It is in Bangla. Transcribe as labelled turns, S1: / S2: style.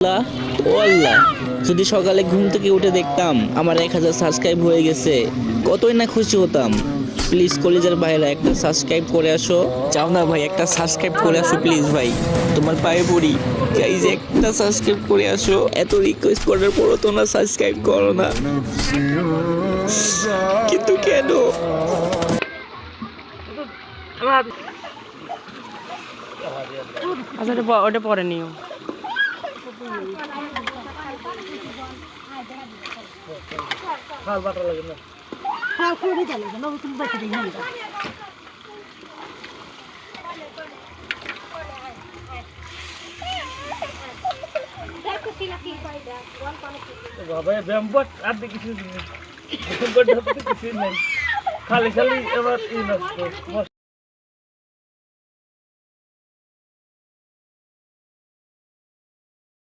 S1: আল্লাহ, ও আল্লাহ, যদি সকালে ঘুম থেকে উঠে দেখতাম আমার 1000 সাবস্ক্রাইব হয়ে গেছে, কতই না খুশি হতাম। প্লিজ কলিজার ভাইরা একটা সাবস্ক্রাইব করে আসো। যাও না ভাই, একটা সাবস্ক্রাইব করে আসো প্লিজ ভাই, তোমার পায়ে পড়ি। গাইজ একটা সাবস্ক্রাইব করে আসো, এত রিকোয়েস্ট করার পরও তোমরা সাবস্ক্রাইব করো না, কিন্তু কেন?
S2: আচ্ছা ওটা পরে নিও।
S3: খালি খালি এবার